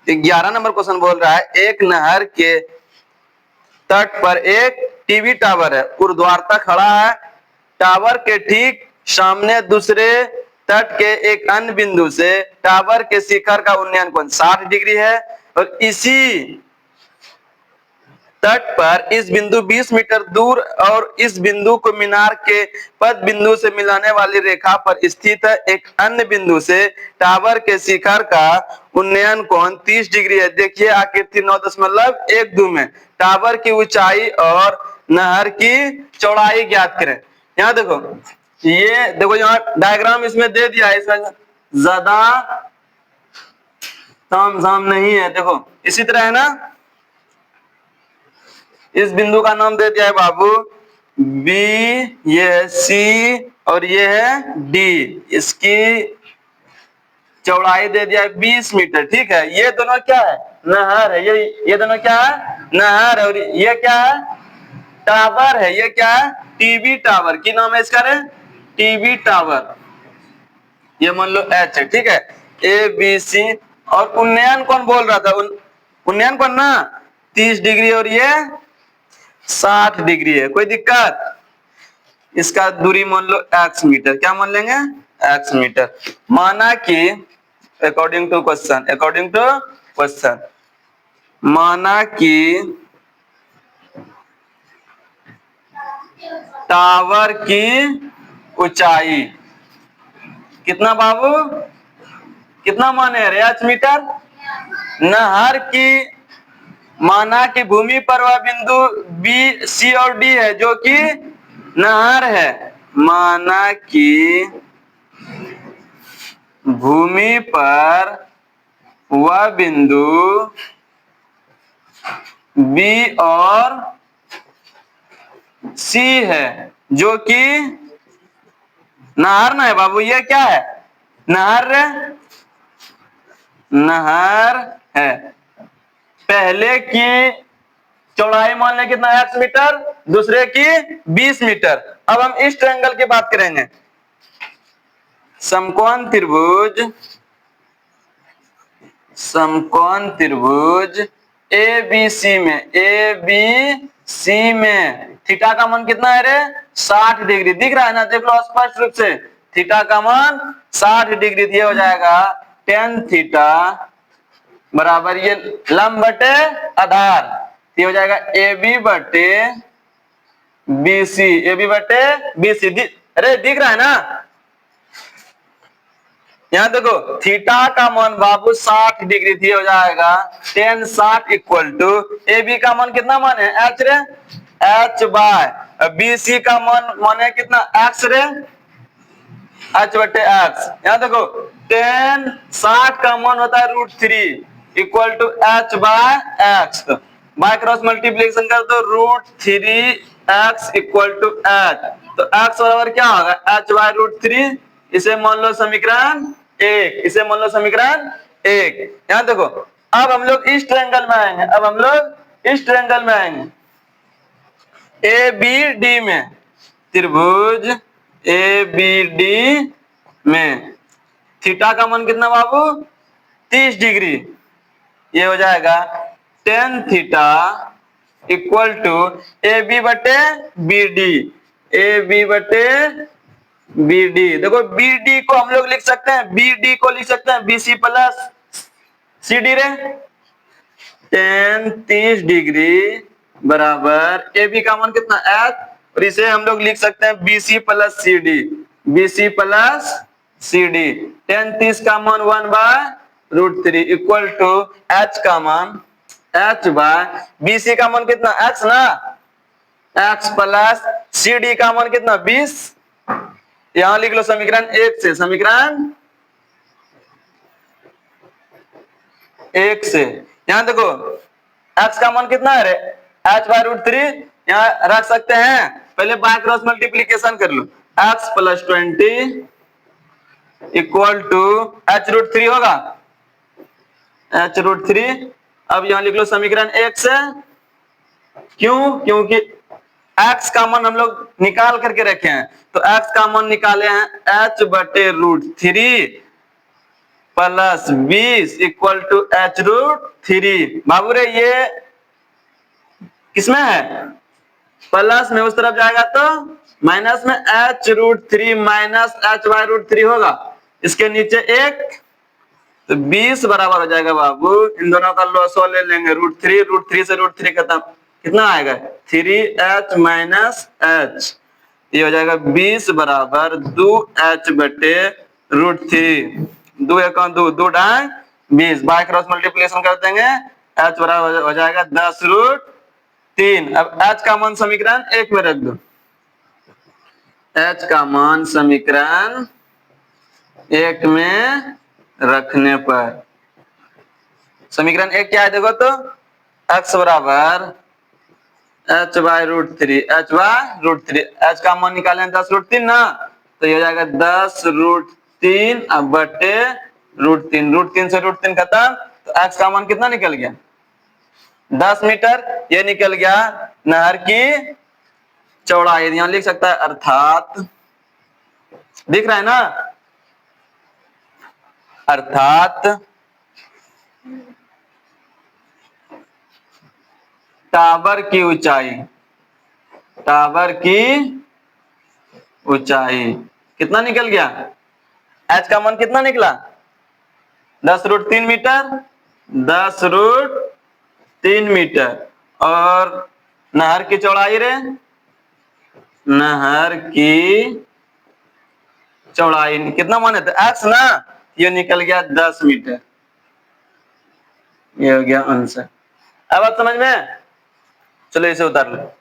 11 number question बोल रहा है एक नहर के तट पर एक टीवी टावर है, ऊर्ध्वाधर खड़ा है। टावर के ठीक सामने दूसरे तट के एक अन्य बिंदु से टावर के शिखर का उन्नयन कोण 60 डिग्री है और इसी तट पर इस बिंदु 20 मीटर दूर और इस बिंदु को मीनार के पद बिंदु से मिलाने वाली रेखा पर स्थित है। एक अन्य बिंदु से टावर के शिखर का उन्नयन कोण 30 डिग्री है। देखिए आकृति 9.12 में टावर की ऊंचाई और नहर की चौड़ाई ज्ञात करें। यहाँ देखो, ये देखो यहाँ डायग्राम इसमें दे दिया है, इसमें ज्यादा तामझाम नहीं है। देखो इसी तरह है ना, इस बिंदु का नाम दे दिया है बाबू बी, ये है सी और ये है डी। इसकी चौड़ाई दे दिया है 20 मीटर। ठीक है, ये दोनों क्या है? नहर है। ये दोनों क्या है? नहर है। और ये क्या है? टावर है। ये क्या है? TV tower. की नाम है इसका? TV tower. ये मान लो एच है। ठीक है, ए बी सी। और उन्नयन कौन बोल रहा था? उन्नयन कौन ना 30 डिग्री और ये 60 डिग्री है। कोई दिक्कत? इसका दूरी मान लो x मीटर। क्या मान लेंगे? x metre. माना कि अकॉर्डिंग टू क्वेश्चन माना कि टावर की ऊंचाई कितना बाबू? कितना माने रे? h metre. नहर की माना कि भूमि पर वह बिंदु बी सी और डी है जो कि नहर है। माना कि भूमि पर वह बिंदु बी और सी है जो कि नहर ना है बाबू। ये क्या है? नहर है। पहले की चौड़ाई मान लें कितना? x metre. दूसरे की 20 मीटर। अब हम इस ट्रायंगल की बात करेंगे। समकोण त्रिभुज ए बी सी में थीटा का मान कितना है रे? 60 डिग्री। दिख रहा है ना? देख लो स्पष्ट रूप से। थीटा का मान 60 डिग्री। ये हो जाएगा tan थीटा बराबर ये लंब बटे आधार। ये हो जाएगा ए बी बटे बी सी। अरे दिख रहा है ना? यहां देखो थीटा का मान बाबू 60 डिग्री थी। हो जाएगा tan 60 equal to A B का मान कितना मान है? h रे। h बाय बी सी का मान है कितना? x रे। h बटे x। यहां देखो tan 60 का मान होता है √3 equal to h by x। By cross multiplication कर दो √3x इक्वल टू h। तो x बराबर क्या होगा? h by √3। इसे मान लो समीकरण 1। इसे मान लो समीकरण 1। यहां देखो अब हम लोग इस ट्रायंगल में आएंगे। ए बी डी में त्रिभुज ए बी डी में थीटा का मान कितना बाबू? 30 डिग्री। ये हो जाएगा tan theta equal to A B बटे बी डी। देखो बी डी को हम लोग लिख सकते हैं, B C plus C D रे। tan 30 डिग्री बराबर ए बी का मान कितना? h। और इसे हम लोग लिख सकते हैं B C plus C D. tan 30 का मान 1/√3 इक्वल टू h का मान h बाय बी सी का मान कितना? x ना। x प्लस सी डी का मान कितना? 20। यहां लिख लो समीकरण 1 से। यहां देखो x का मान कितना है रे? h by √3। यहां रख सकते हैं, पहले बाय क्रॉस मल्टीप्लीकेशन कर लो। x plus 20 equal to h√3 होगा। h√3। अब यहां लिख लो समीकरण 1 से। क्योंकि x का मान हम लोग निकाल करके रखे हैं, तो x का मान निकाले हैं h बटे √3 प्लस 20 इक्वल टू h√3। बाबू रे ये किसमें है, प्लस में, उस तरफ जाएगा तो माइनस में h√3 माइनस h/√3 होगा। इसके नीचे एक, तो 20 बराबर हो जाएगा बाबू, इन दोनों का लॉसो ले लेंगे, √3 से √3 खत्म, कितना आएगा 3h माइनस h, ये हो जाएगा 20 बराबर 2h/√3। 2 1 2 2 die 20, by cross multiplication कर देंगे, h बराबर हो जाएगा 10√3। अब h का मान समीकरण 1 में रख दो, h का मान समीकरण 1 में रखने पर समीकरण 1 क्या है देखो तो, x बराबर h/√3, h/√3, h का मान निकाले 10√3 ना, तो ये हो जाएगा 10√3 अब बटे √3, √3 से √3 खत्म, तो x का मान कितना निकल गया 10 मीटर, ये निकल गया नहर की चौड़ाई। यहां लिख सकता है अर्थात, दिख रहा है ना, अर्थात टावर की ऊंचाई, टावर की ऊंचाई कितना निकल गया, h का मान कितना निकला 10√3 मीटर, 10√3 मीटर, और नहर की चौड़ाई रे, नहर की चौड़ाई कितना माने थे x ना, ये निकल गया 10 मीटर, ये हो गया आंसर। अब बात समझ में, चलो इसे उतार लो।